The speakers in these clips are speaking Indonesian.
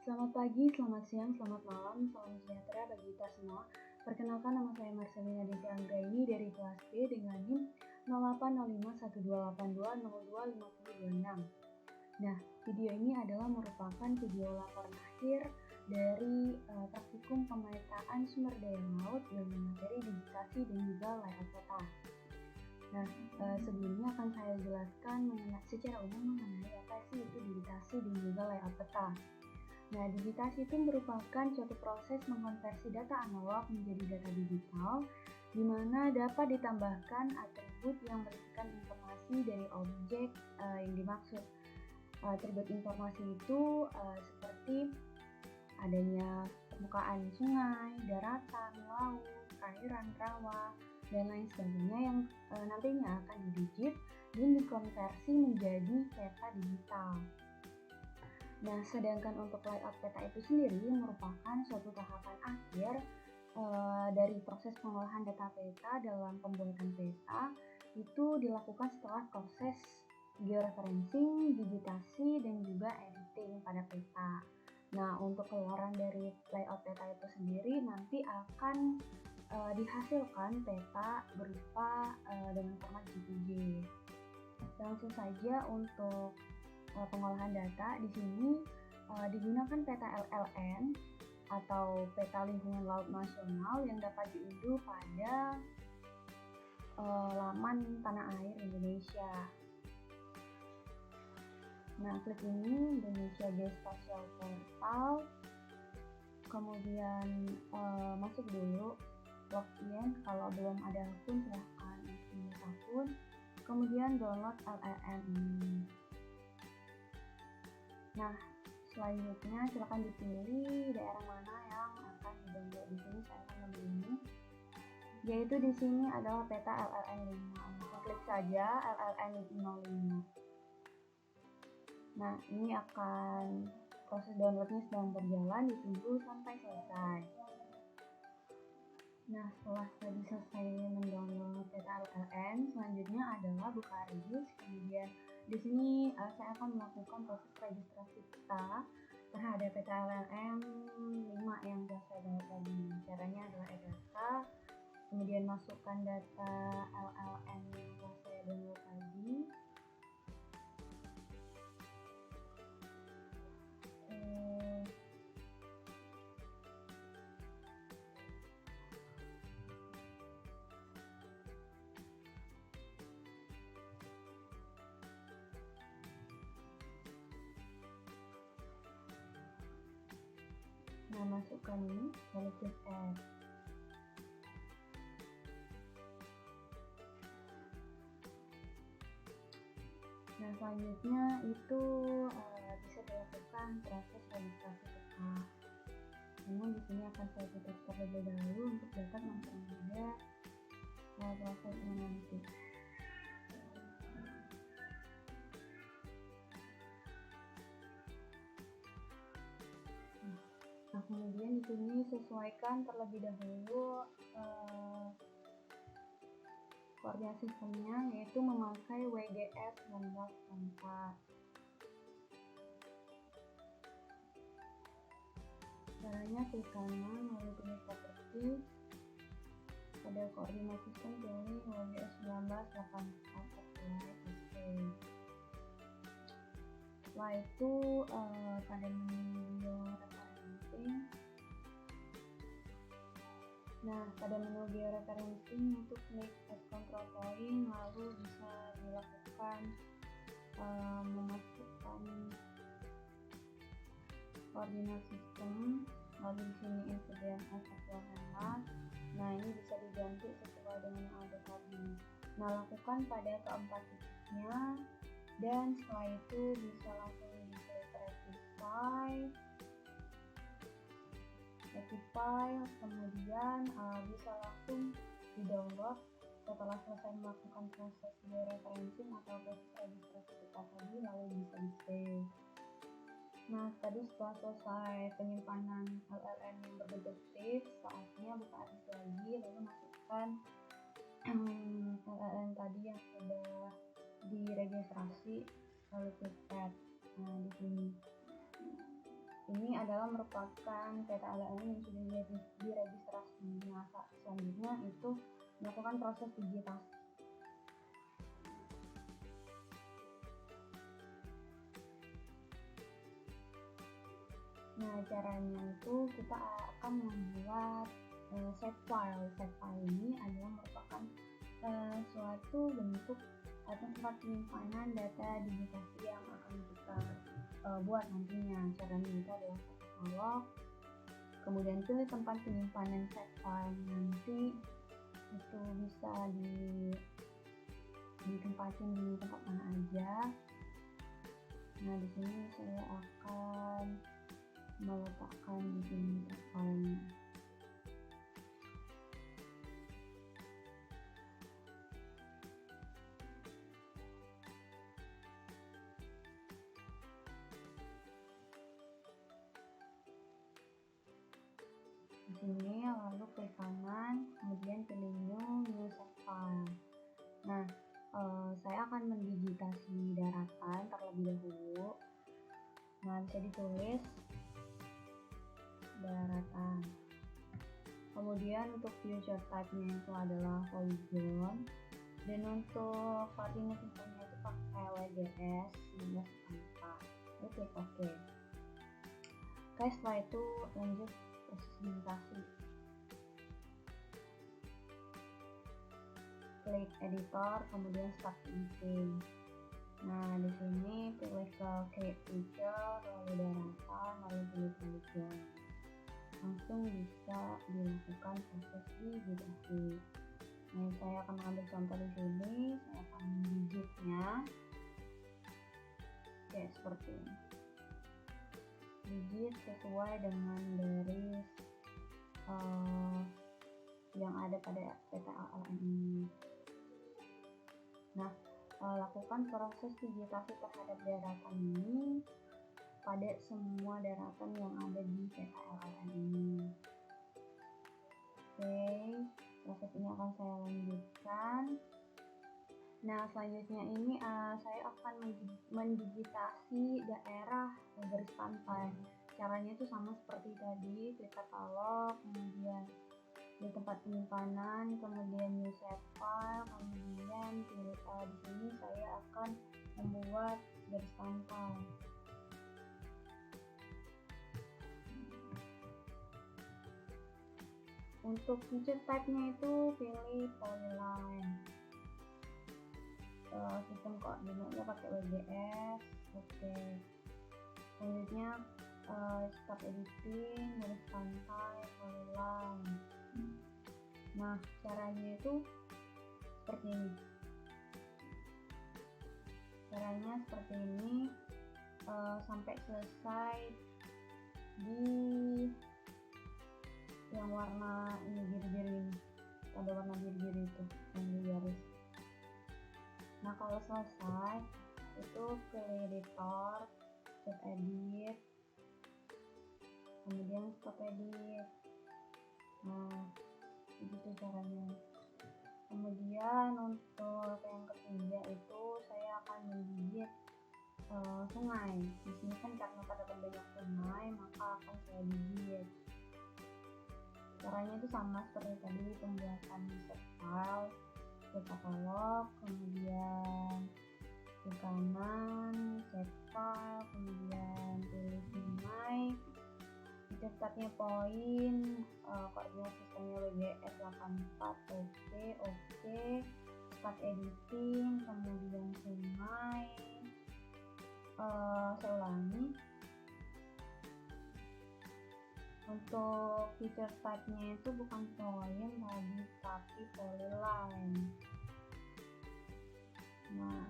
Selamat pagi, selamat siang, selamat malam, salam sejahtera bagi kita semua. Perkenalkan, nama saya Marcelina Desi Anggraini dari kelas B dengan NIM 08051282025026. Nah, video ini adalah merupakan video laporan akhir dari praktikum pemetaan sumber daya laut dengan materi digitasi dan juga layout peta. Nah, sebelumnya akan saya jelaskan secara umum mengenai apa sih itu digitasi dan juga layout peta. Nah, digitasi itu merupakan suatu proses mengkonversi data analog menjadi data digital, di mana dapat ditambahkan atribut yang berisikan informasi dari objek yang dimaksud. Atribut informasi itu seperti adanya permukaan sungai, daratan, laut, perairan, rawa, dan lain sebagainya yang nantinya akan didigit dan dikonversi menjadi peta digital. Nah, sedangkan untuk layout peta itu sendiri merupakan suatu tahapan akhir dari proses pengolahan data peta dalam pembuatan peta itu dilakukan setelah proses georeferencing, digitasi, dan juga editing pada peta. Nah, untuk keluaran dari layout peta itu sendiri nanti akan dihasilkan peta berupa dengan format JPG. Langsung saja untuk pengolahan data di sini digunakan peta LLN atau peta lingkungan laut nasional yang dapat diunduh pada laman Tanah Air Indonesia. Nah, klik ini Indonesia Geospatial Portal, kemudian masuk dulu, login. Kalau belum ada akun silahkan membuat akun, kemudian download LLN ini. Nah, selanjutnya silakan dipilih daerah mana yang akan di-download. Di sini saya akan memilih ini, yaitu di sini adalah peta LLN 5. Klik saja LLN 05. Nah, ini akan proses downloadnya sedang berjalan, ditunggu sampai selesai. Nah, setelah tadi selesai mendownload peta LLN, selanjutnya adalah buka Regis. Kemudian di sini saya akan melakukan proses registrasi kita terhadap peta LLN 5 yang sudah saya download tadi. Caranya adalah e-data, kemudian masukkan data LLN yang telah saya download tadi. Nah, masukkan ini, lalu klik add. Nah, selanjutnya itu bisa dilakukan proses registrasi peta. Namun di sini akan saya tutup terlebih dahulu untuk dapat mempermudah prosesnya nanti. Nah, kemudian di sini sesuaikan terlebih dahulu koordinat sistemnya, yaitu memakai WGS 1964. Caranya klik kanan lalu pilih properti, pada koordinat sistem pilih WGS 1964 apply. Setelah itu pada menu georeferencing. Nah, pada menu georeferencing untuk klik add control point, lalu bisa dilakukan memasukkan koordinat sistem, lalu di sini insert as actual landmark. Nah, ini bisa diganti sesuai dengan yang ada tadi. Nah, lakukan pada keempat titiknya, dan setelah itu bisa langsung diklik rectify, kemudian bisa langsung di-download setelah selesai melakukan proses georeferencing atau proses registrasi peta tadi, lalu bisa di-save. Nah, tadi setelah selesai penyimpanan LLN yang berbentuk TIFF, saatnya buka artis lagi, lalu masukkan LLN tadi yang sudah diregistrasi, lalu klik add. Nah, di sini ini adalah merupakan PTLN yang sudah diregistrasi. Nah, selanjutnya itu melakukan proses digitasi. Nah, caranya itu kita akan membuat save file. Save file ini adalah merupakan suatu bentuk atau tempat penyimpanan data digitasi yang akan kita buat nantinya. Caranya itu adalah katalog, kemudian pilih tempat penyimpanan save file nanti itu bisa ditempatin di tempat mana aja. Nah, di sini saya akan meletakkan di sini save file-nya. Di sini lalu klik kanan, kemudian pilih new save file. Nah, saya akan mendigitasi daratan terlebih dahulu. Nah, bisa ditulis daratan. Kemudian untuk future type-nya itu adalah polygon, dan untuk koordinat sistemnya itu pakai WGS 1944. Lalu klik OK. Oke, setelah itu lanjut proses digitasi. Klik editor, kemudian start editing. Nah, di sini pilih ke create feature, lalu daratan, lalu pilih polygon. Langsung bisa dilakukan proses digitasi. Nah, saya akan ambil contoh di sini. Saya akan digitnya. Oke, seperti ini. Digit sesuai dengan garis yang ada pada PTLN ini. Nah, lakukan proses digitasi terhadap daratan ini pada semua daratan yang ada di PTLN ini. Oke, proses ini akan saya lanjutkan. Nah, selanjutnya ini saya akan mendigitasi daerah garis pantai. Caranya itu sama seperti tadi, klik katalog, kemudian di tempat penyimpanan, kemudian new save file, kemudian pilih di sini saya akan membuat garis pantai. Untuk feature type-nya itu pilih polyline. Sistem koordinatnya pakai WGS. Oke. Selanjutnya start editing, garis pantai, polyline. Nah, caranya itu seperti ini. Caranya seperti ini sampai selesai di yang warna ini biru-biru ini. Ada warna biru-biru itu yang di garis. Nah, kalau selesai itu pilih editor, save edit, kemudian stop edit. Nah, begitu caranya. Kemudian untuk yang ketiga itu saya akan menggigit sungai. Di sini kan karena pada banyak sungai, maka akan saya gigit. Caranya itu sama seperti tadi, pembuatan save file, ke katalog, kemudian ke kanan, save file, kemudian pilih sungai. Startnya poin, koordinat sistemnya WGS 84, oke. Start editing, kemudian sungai. Saya ulangi. Untuk feature type-nya itu bukan poin tadi, tapi polyline. Nah,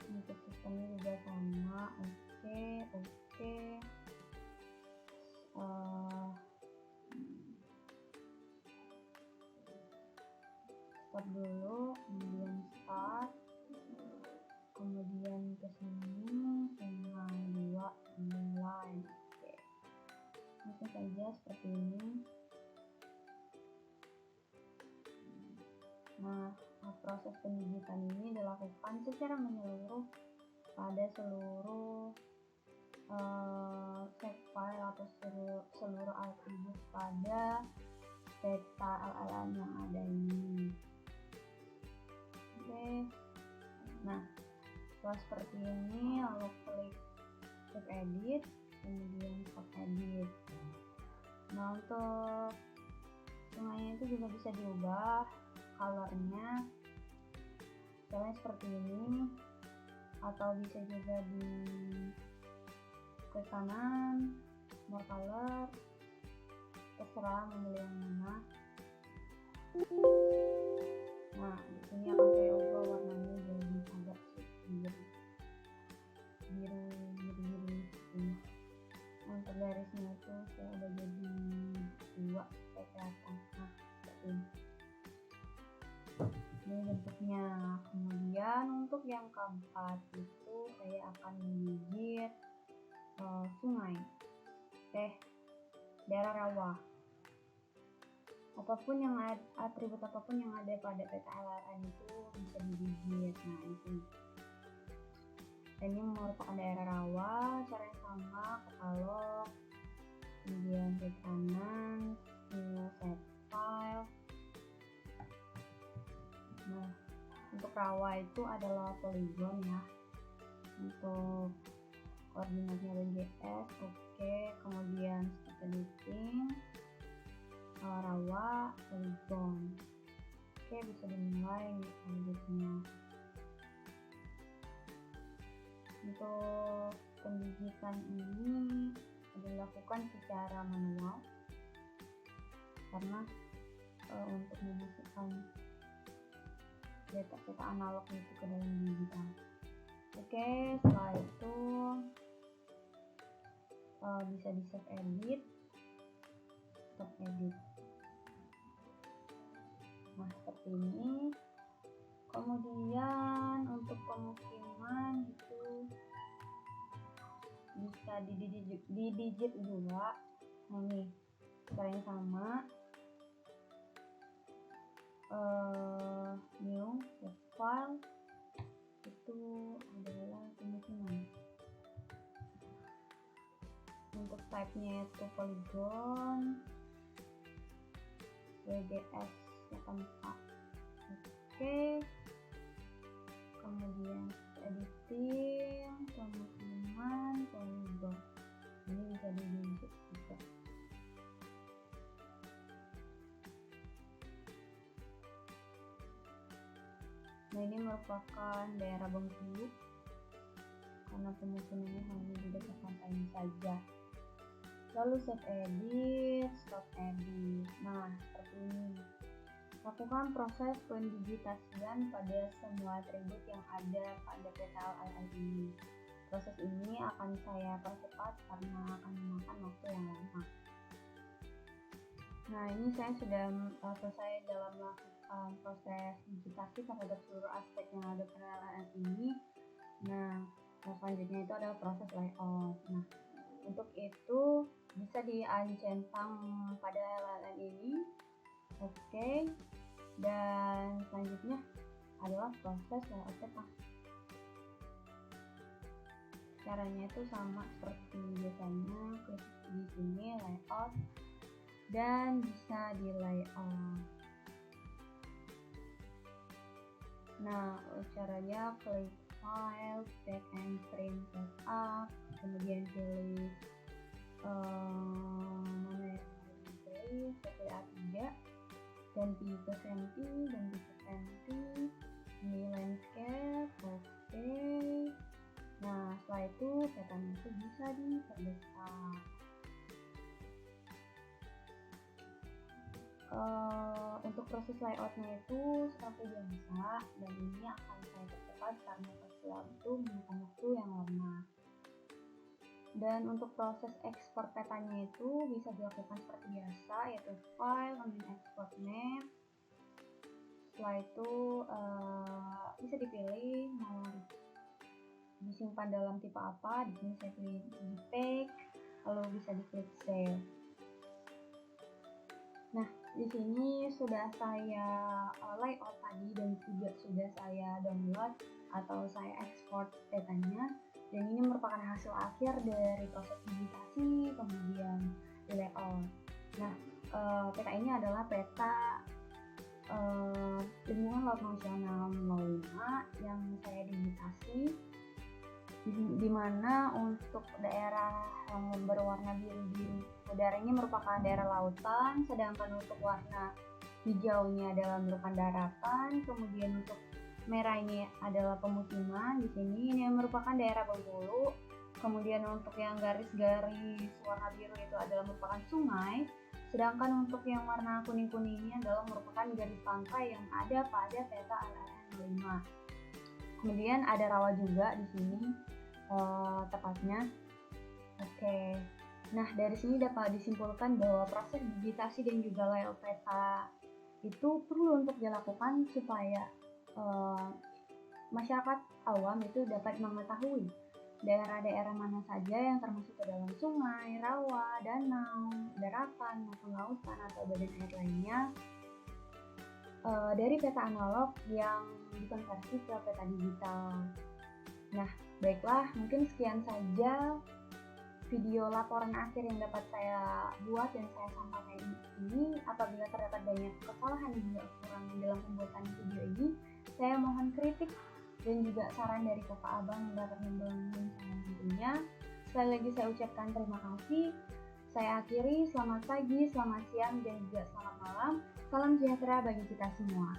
untuk sistemnya juga sama, oke. Stop dulu, kemudian start, kemudian ke sini, sungai 2, line. Oke. Langsung saja seperti ini. Nah, proses pendidikan ini dilakukan secara menyeluruh pada seluruh save file atau seluruh atribut pada peta LLM yang ada ini. Oke. Nah, setelah seperti ini lalu klik save edit, kemudian stop edit. Nah, untuk sungainya itu juga bisa diubah colornya, misalnya seperti ini, atau bisa juga di klik kanan more color, terserah memilih yang mana. Nah, di sini akan saya ubah warnanya jadi agak biru seperti ini. Untuk garisnya itu saya udah jadi 2 supaya kelihatan. Nah, seperti ini. Ini bentuknya. Kemudian untuk yang keempat itu saya akan menggigit sungai, daerah rawa, apapun yang atribut apapun yang ada pada peta LLM itu bisa digigit. Nah, di sini. Ini merupakan daerah rawa, caranya sama, katalog, kemudian klik kanan, new set file. Nah, untuk rawa itu adalah poligon ya. Untuk koordinatnya BGS, oke. Kemudian start editing, rawa, poligon. Oke, bisa dimulai editnya. Untuk pendidikan ini dilakukan secara manual karena untuk memasukkan data analog itu ke dalam digital. Oke, setelah itu bisa di save edit, stop edit. Nah, seperti ini. Kemudian untuk pemukiman itu bisa di-digit juga. Nah, ini caranya sama, new set file itu adalah pemukiman. Untuk type-nya itu poligon, WGS 84. Oke. Kemudian editing, pemukiman, poligon. Ini bisa digigit juga. Nah, ini merupakan daerah Bengkulu karena pemukimannya hanya di dekat pantai saja. Lalu save edit, stop edit. Nah, seperti ini. Lakukan proses pendigitasian pada semua atribut yang ada pada peta LLM ini. Proses ini akan saya percepat karena akan memakan waktu yang lama. Nah, ini saya sudah selesai dalam melakukan proses digitasi terhadap seluruh aspek yang ada pada LLM ini. Nah, selanjutnya itu adalah proses layout. Nah, untuk itu bisa diancentang pada LLM ini. Oke. Dan selanjutnya adalah proses layout peta. Caranya itu sama seperti biasanya, klik di sini layout dan bisa di layout. Nah, caranya klik file, tag and print setup, kemudian pilih mana yang mau dipilih, saya pilih A3, ganti ke senti, ini landscape, oke. Nah, setelah itu petanya itu bisa diperbesar. Untuk proses layoutnya itu seperti biasa, dan ini akan saya percepat karena proses layout itu memakan waktu yang lama. Dan untuk proses ekspor petanya itu bisa dilakukan seperti biasa, yaitu file, kemudian export map. Setelah itu bisa dipilih mau disimpan dalam tipe apa. Di sini saya pilih JPEG, lalu bisa diklik save. Nah, di sini sudah saya layout tadi dan juga sudah saya download atau saya ekspor petanya. Dan ini merupakan hasil akhir dari proses digitasi kemudian di layout. Nah, peta ini adalah peta lingkungan laut nasional 05 yang saya digitasi, di mana untuk daerah yang berwarna biru-biru udaranya merupakan daerah lautan, sedangkan untuk warna hijaunya adalah merupakan daratan, kemudian untuk merah ini adalah pemukiman. Di sini ini merupakan daerah Bengkulu. Kemudian untuk yang garis-garis warna biru itu adalah merupakan sungai, sedangkan untuk yang warna kuning-kuning ini adalah merupakan garis pantai yang ada pada peta LRN 05. Kemudian ada rawa juga di sini tepatnya. Oke. Nah, dari sini dapat disimpulkan bahwa proses digitasi dan juga layout peta itu perlu untuk dilakukan supaya masyarakat awam itu dapat mengetahui daerah-daerah mana saja yang termasuk ke dalam sungai, rawa, danau, daratan, maupun lautan atau badan air lainnya dari peta analog yang dikonversi ke peta digital. Nah, baiklah, mungkin sekian saja video laporan akhir yang dapat saya buat dan saya sampaikan ini. Apabila terdapat banyak kesalahan dan juga kekurangan dalam pembuatan video ini, saya mohon kritik dan juga saran dari kakak abang yang dapat membangun saya tentunya. Sekali lagi saya ucapkan terima kasih. Saya akhiri, selamat pagi, selamat siang, dan juga selamat malam. Salam sejahtera bagi kita semua.